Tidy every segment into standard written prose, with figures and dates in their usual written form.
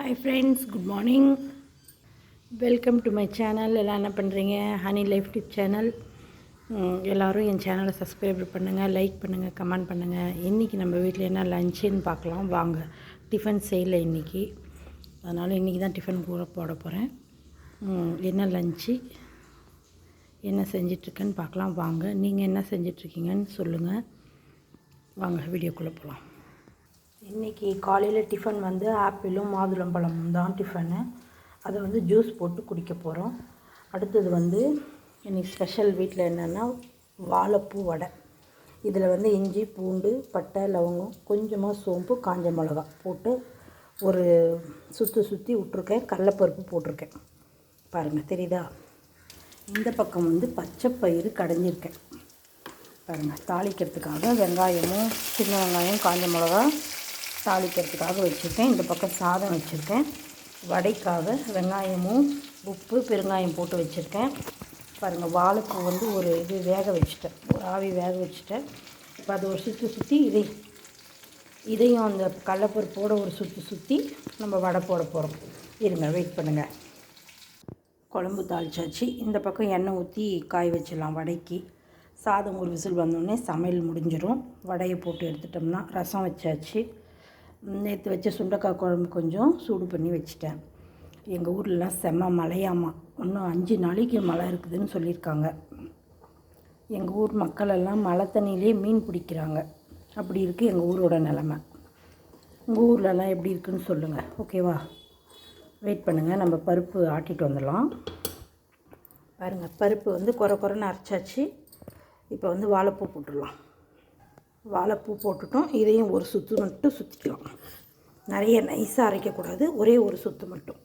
Hi friends, good morning. Welcome to my channel. எல்லாம் என்ன பண்ணுறீங்க? Honey life tip channel. எல்லோரும் என் சேனலை சப்ஸ்கிரைப் பண்ணுங்கள், லைக் பண்ணுங்கள், கமெண்ட் பண்ணுங்கள். இன்றைக்கி நம்ம வீட்டில் என்ன லஞ்சுன்னு பார்க்கலாம் வாங்க. டிஃபன் செய்யலை இன்றைக்கி, அதனால் இன்றைக்கி தான் டிஃபன் கூட போட போகிறேன். என்ன லஞ்சு, என்ன செஞ்சிட்ருக்கேன்னு பார்க்கலாம் வாங்க. நீங்கள் என்ன செஞ்சிட்ருக்கீங்கன்னு சொல்லுங்கள். வாங்க வீடியோக்குள்ளே போகலாம். இன்றைக்கி காலையில் டிஃபன் வந்து ஆப்பிளும் மாதுளம்பழமும் தான் டிஃபனு. அதை வந்து ஜூஸ் போட்டு குடிக்க போகிறோம். அடுத்தது வந்து இன்றைக்கி ஸ்பெஷல் வீட்டில் என்னென்னா வாழைப்பூ வடை. இதில் வந்து இஞ்சி, பூண்டு, பட்டை, லவங்கம், கொஞ்சமாக சோம்பு, காஞ்ச மிளகா போட்டு ஒரு சுற்றி விட்ருக்கேன். கடலைப்பருப்பு போட்டிருக்கேன் பாருங்கள், தெரியுதா? இந்த பக்கம் வந்து பச்சை பயிறு கடைஞ்சிருக்கேன் பாருங்கள். தாளிக்கிறதுக்காக வெங்காயமும், சின்ன வெங்காயம், காஞ்ச மிளகா தாளிக்கிறதுக்காக வச்சுருக்கேன். இந்த பக்கம் சாதம் வச்சுருக்கேன். வடைக்காக வெங்காயமும் உப்பு பெருங்காயம் போட்டு வச்சுருக்கேன் பாருங்கள். வாழைப்பூ வந்து ஒரு இது வேக வச்சுட்டேன், ஒரு ஆவி வேக வச்சுட்டேன். இப்போ அதை ஒரு சுற்றி இதையும் அந்த கடலைப்பருப்போடு ஒரு சுற்றி நம்ம வடை போட போகிறோம். இருங்க, வெயிட் பண்ணுங்கள். குழம்பு தாளிச்சாச்சு. இந்த பக்கம் எண்ணெய் ஊற்றி காய வச்சிடலாம் வடைக்கு. சாதம் ஒரு விசில் வந்தோடனே சமையல் முடிஞ்சிடும். வடையை போட்டு எடுத்துட்டோம்னா ரசம் வச்சாச்சு. நேற்று வச்ச சுண்டைக்காய் குழம்பு கொஞ்சம் சூடு பண்ணி வச்சுட்டேன். எங்கள் ஊர்லலாம் செம்ம மழையாமா, இன்னும் 5 நாளைக்கு மழை இருக்குதுன்னு சொல்லியிருக்காங்க. எங்கள் ஊர் மக்களெல்லாம் மழை தண்ணியிலே மீன் பிடிக்கிறாங்க. அப்படி இருக்குது எங்கள் ஊரோட நிலமை. உங்கள் ஊர்லலாம் எப்படி இருக்குதுன்னு சொல்லுங்கள், ஓகேவா? வெயிட் பண்ணுங்கள், நம்ம பருப்பு ஆட்டிட்டு வந்துடலாம். பாருங்கள், பருப்பு வந்து குறைன்னு அரைச்சாச்சு. இப்போ வந்து வாழைப்பூ போட்டுடலாம். வாழைப்பூ போட்டுட்டோம். இதையும் ஒரு சுற்று மட்டும் சுற்றிக்கலாம். நிறைய நைஸாக அரைக்கக்கூடாது, ஒரே ஒரு சுற்று மட்டும்.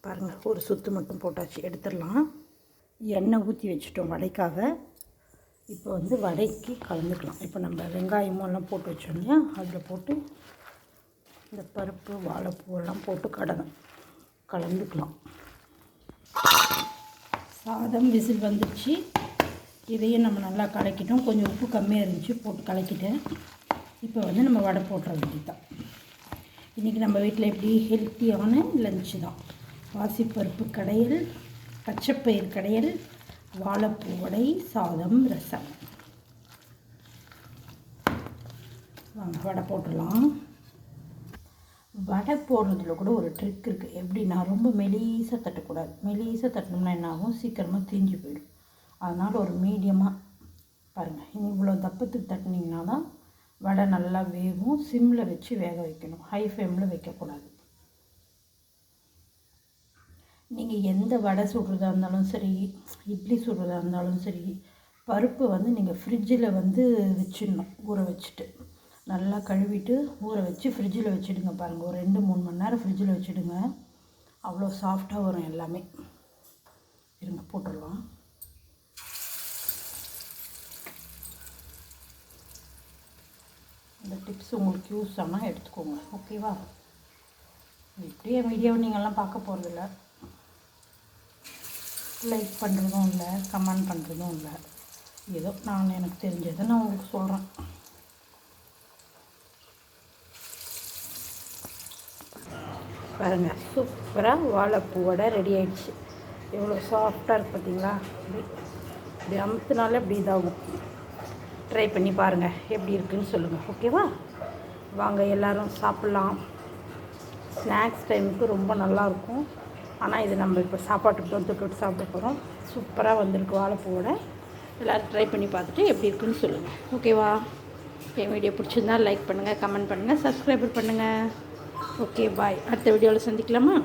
பாருங்கள், ஒரு சுற்று மட்டும் போட்டாச்சு, எடுத்துடலாம். எண்ணெய் ஊற்றி வச்சுட்டோம் வடைக்காக. இப்போ வந்து வடைக்கு கலந்துக்கலாம். இப்போ நம்ம வெங்காயமும் எல்லாம் போட்டு வச்சோம் இல்லையா, அதில் போட்டு இந்த பருப்பு வாழைப்பூவெல்லாம் போட்டு கலந்துக்கலாம். சாதம் விசில் வந்துடுச்சு. இதையும் நம்ம நல்லா கலக்கிட்டோம். கொஞ்சம் உப்பு கம்மியாக இருந்துச்சு, போட்டு கலக்கிட்டேன். இப்போ வந்து நம்ம வடை போட்டுற வேண்டியதான். இன்றைக்கி நம்ம வீட்டில் எப்படி ஹெல்த்தியான லஞ்சு தான். பாசிப்பருப்பு கடையல், பச்சைப்பயிறு கடையல், வாழைப்பூ வடை, சாதம், ரசம். வாங்க வடை போட்டுடலாம். வடை போடுறதுல கூட ஒரு ட்ரிக் இருக்குது. எப்படின்னா, ரொம்ப மெலிசாக தட்டக்கூடாது. மெலிசாக தட்டினோம்னா என்ன ஆகும், சீக்கிரமாக தீஞ்சு போயிடும். அதனால் ஒரு மீடியமாக பாருங்கள், இவ்வளோ தப்பத்துக்கு தட்டினீங்கன்னா தான் வடை நல்லா வேகும். சிம்மில் வச்சு வேக வைக்கணும், ஹை ஃப்ளேமில் வைக்கக்கூடாது. நீங்கள் எந்த வடை சுடுறதா இருந்தாலும் சரி, இட்லி சுடுறதா இருந்தாலும் சரி, பருப்பு வந்து நீங்கள் ஃப்ரிட்ஜில் வந்து வச்சிடணும். ஊற வச்சுட்டு நல்லா கழுவிட்டு ஊற வச்சு ஃப்ரிட்ஜில் வச்சுடுங்க. பாருங்கள், ஒரு 2-3 மணி நேரம் ஃப்ரிட்ஜில் வச்சுடுங்க. அவ்வளோ சாஃப்டாக வரும் எல்லாமே. இருங்க போட்டுடலாம். இந்த டிப்ஸ் உங்களுக்கு யூஸ் ஆனால் எடுத்துக்கோங்க, ஓகேவா? இப்படியே வீடியோவை நீங்கள்லாம் பார்க்க போகிறதில்ல, லைக் பண்ணுறதும் இல்லை, கமெண்ட் பண்ணுறதும் இல்லை. ஏதோ நான் எனக்கு தெரிஞ்சதை நான் உங்களுக்கு சொல்கிறேன். பாருங்கள், சூப்பராக வாழைப்பூ வடை ரெடி ஆகிடுச்சு. எவ்வளோ சாஃப்டாக இருக்குது பார்த்தீங்களா? இப்படி அமுத்தினாலே இப்படி இதாகும். ட்ரை பண்ணி பாருங்கள், எப்படி இருக்குதுன்னு சொல்லுங்கள், ஓகேவா? வாங்க எல்லோரும் சாப்பிட்லாம். ஸ்நாக்ஸ் டைமுக்கு ரொம்ப நல்லாயிருக்கும். ஆனால் இது நம்ம இப்போ சாப்பாட்டுக்கு தான் தொட்டு சாப்பிட போகிறோம். சூப்பராக வந்திருக்கு வாழைப்பூவோட. எல்லோரும் ட்ரை பண்ணி பார்த்துட்டு எப்படி இருக்குதுன்னு சொல்லுங்கள், ஓகேவா? என் வீடியோ பிடிச்சிருந்தால் லைக் பண்ணுங்கள், கமெண்ட் பண்ணுங்கள், சப்ஸ்கிரைபர் பண்ணுங்கள். ஓகே, பாய். அடுத்த வீடியோவில் சந்திக்கலாமா?